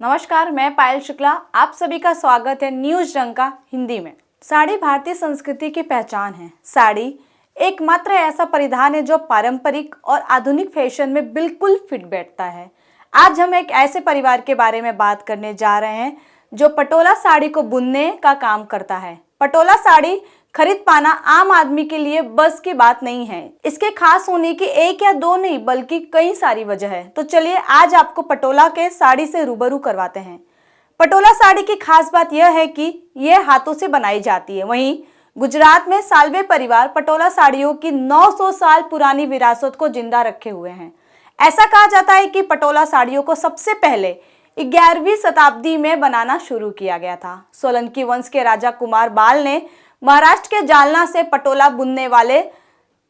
नमस्कार, मैं पायल शुक्ला। आप सभी का स्वागत है न्यूज डंका हिंदी में। साड़ी भारतीय संस्कृति की पहचान है। साड़ी एकमात्र ऐसा परिधान है जो पारंपरिक और आधुनिक फैशन में बिल्कुल फिट बैठता है। आज हम एक ऐसे परिवार के बारे में बात करने जा रहे हैं जो पटोला साड़ी को बुनने का काम करता है। पटोला साड़ी खरीद पाना आम आदमी के लिए बस की बात नहीं है। इसके खास होने की एक या दो नहीं बल्कि कई सारी वजह है। तो चलिए आज आपको पटोला के साड़ी से रूबरू करवाते हैं। पटोला साड़ी की खास बात यह है कि यह हाथों से बनाई जाती है। वहीं गुजरात में सालवे परिवार पटोला साड़ियों की 900 साल पुरानी विरासत को जिंदा रखे हुए हैं। ऐसा कहा जाता है कि पटोला साड़ियों को सबसे पहले 11वीं शताब्दी में बनाना शुरू किया गया था। सोलंकी वंश के राजा कुमार बाल ने महाराष्ट्र के जालना से पटोला बुनने वाले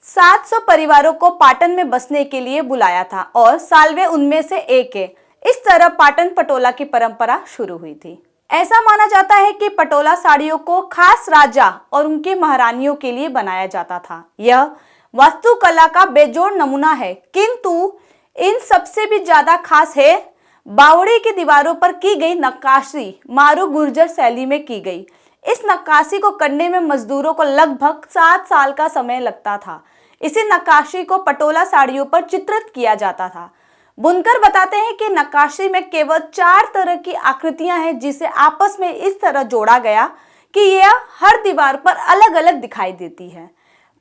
700 परिवारों को पाटन में बसने के लिए बुलाया था और सालवे उनमें से एक है। इस तरह पाटन पटोला की परंपरा शुरू हुई थी। ऐसा माना जाता है कि पटोला साड़ियों को खास राजा और उनकी महारानियों के लिए बनाया जाता था। यह वास्तुकला का बेजोड़ नमूना है, किंतु इन सबसे भी ज्यादा खास है बावड़ी की दीवारों पर की गई नक्काशी मारू गुर्जर शैली में की गई। इस नक्काशी को करने में मजदूरों को लगभग 7 साल का समय लगता था। इसी नक्काशी को पटोला साड़ियों पर चित्रित किया जाता था। बुनकर बताते हैं कि नक्काशी में केवल 4 तरह की आकृतियां हैं जिसे आपस में इस तरह जोड़ा गया कि यह हर दीवार पर अलग अलग दिखाई देती है।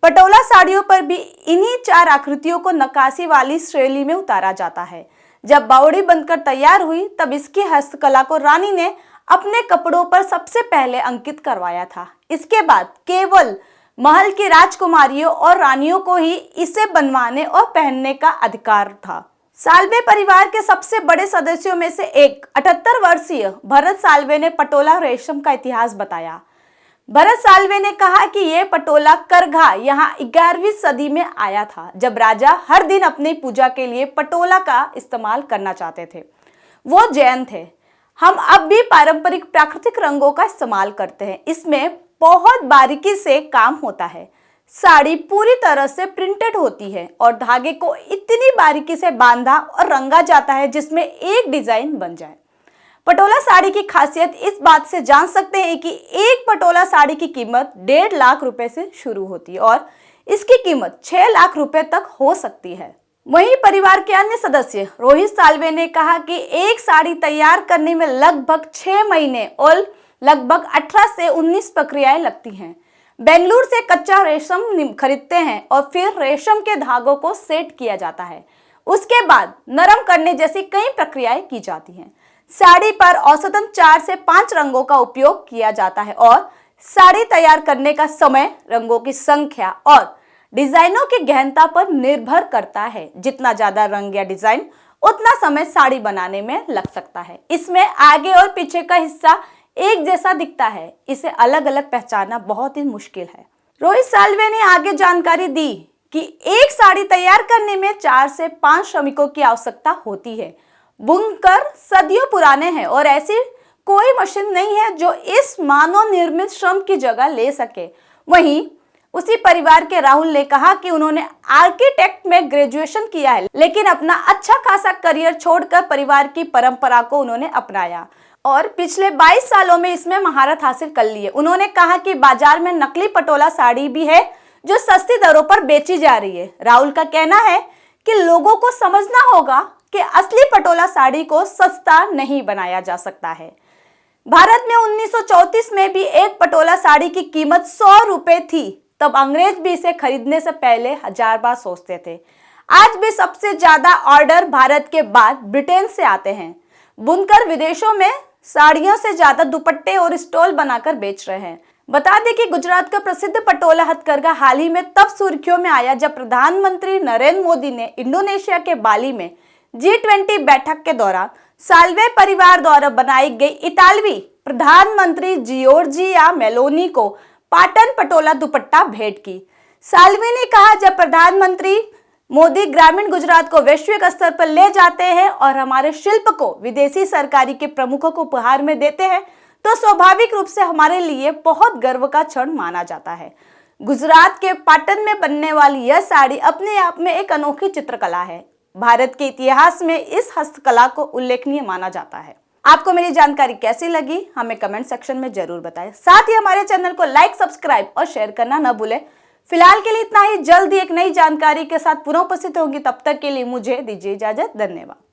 पटोला साड़ियों पर भी इन्हीं 4 आकृतियों को नक्काशी वाली शैली में उतारा जाता है। जब बावड़ी बनकर तैयार हुई तब इसकी हस्तकला को रानी ने अपने कपड़ों पर सबसे पहले अंकित करवाया था। इसके बाद केवल महल की राजकुमारियों और रानियों को ही इसे बनवाने और पहनने का अधिकार था। सालवे परिवार के सबसे बड़े सदस्यों में से एक 78 वर्षीय भरत सालवे ने पटोला रेशम का इतिहास बताया। भरत सालवे ने कहा कि यह पटोला करघा यहाँ 11वीं सदी में आया था, जब राजा हर दिन अपनी पूजा के लिए पटोला का इस्तेमाल करना चाहते थे। वो जैन थे। हम अब भी पारंपरिक प्राकृतिक रंगों का इस्तेमाल करते हैं। इसमें बहुत बारीकी से काम होता है। साड़ी पूरी तरह से प्रिंटेड होती है और धागे को इतनी बारीकी से बांधा और रंगा जाता है जिसमें एक डिजाइन बन जाए। पटोला साड़ी की खासियत इस बात से जान सकते हैं कि एक पटोला साड़ी की कीमत 1.5 लाख रुपए से शुरू होती है और इसकी कीमत 6 लाख रुपए तक हो सकती है। वहीं परिवार के अन्य सदस्य रोहित सालवे ने कहा कि एक साड़ी तैयार करने में लगभग 6 महीने और लगभग 18 से 19 प्रक्रियाएं लगती हैं। बेंगलुरु से कच्चा रेशम खरीदते हैं और फिर रेशम के धागों को सेट किया जाता है। उसके बाद नरम करने जैसी कई प्रक्रियाएं की जाती हैं। साड़ी पर औसतन 4 से 5 रंगों का उपयोग किया जाता है और साड़ी तैयार करने का समय रंगों की संख्या और डिजाइनों की गहनता पर निर्भर करता है। जितना ज्यादा रंग या डिजाइन उतना समय साड़ी बनाने में लग सकता है। इसमें आगे और पीछे का हिस्सा एक जैसा दिखता है। इसे अलग अलग पहचानना बहुत ही मुश्किल है। रोहित सालवे ने आगे जानकारी दी कि एक साड़ी तैयार करने में 4 से 5 श्रमिकों की आवश्यकता होती है। बुनकर सदियों पुराने हैं और ऐसी कोई मशीन नहीं है जो इस मानव निर्मित श्रम की जगह ले सके। वहीं उसी परिवार के राहुल ने कहा कि उन्होंने आर्किटेक्ट में ग्रेजुएशन किया है, लेकिन अपना अच्छा खासा करियर छोड़कर परिवार की परंपरा को उन्होंने अपनाया और पिछले 22 सालों में इसमें महारत हासिल कर ली है। उन्होंने कहा कि बाजार में नकली पटोला साड़ी भी है जो सस्ती दरों पर बेची जा रही है। राहुल का कहना है कि लोगों को समझना होगा कि असली पटोला साड़ी को सस्ता नहीं बनाया जा सकता है। भारत में 1934 में भी एक पटोला साड़ी की कीमत 100 रुपए थी। तब अंग्रेज भी इसे खरीदने से पहले 1000 बार सोचते थे। आज भी सबसे ज्यादा ऑर्डर भारत के बाद ब्रिटेन से आते हैं। बुनकर विदेशों में साड़ियों से ज्यादा दुपट्टे और स्टॉल बनाकर बेच रहे हैं। बता दें कि गुजरात का प्रसिद्ध पटोला हथकरघा हाल ही में तब सुर्खियों में आया जब प्रधानमंत्री नरेंद्र मोदी ने इंडोनेशिया के बाली में G20 बैठक के दौरान साल्वे परिवार द्वारा बनाई गई इतालवी प्रधानमंत्री जियोर्जिया मेलोनी को पाटन पटोला दुपट्टा भेंट की। साल्वे ने कहा, जब प्रधानमंत्री मोदी ग्रामीण गुजरात को वैश्विक स्तर पर ले जाते हैं और हमारे शिल्प को विदेशी सरकारी के प्रमुखों को उपहार में देते हैं तो स्वाभाविक रूप से हमारे लिए बहुत गर्व का क्षण माना जाता है। गुजरात के पाटन में बनने वाली यह साड़ी अपने आप में एक अनोखी चित्रकला है। भारत के इतिहास में इस हस्तकला को उल्लेखनीय माना जाता है। आपको मेरी जानकारी कैसी लगी हमें कमेंट सेक्शन में जरूर बताएं। साथ ही हमारे चैनल को लाइक, सब्सक्राइब और शेयर करना न भूलें। फिलहाल के लिए इतना ही। जल्द ही एक नई जानकारी के साथ पुनः उपस्थित होंगी। तब तक के लिए मुझे दीजिए इजाजत। धन्यवाद।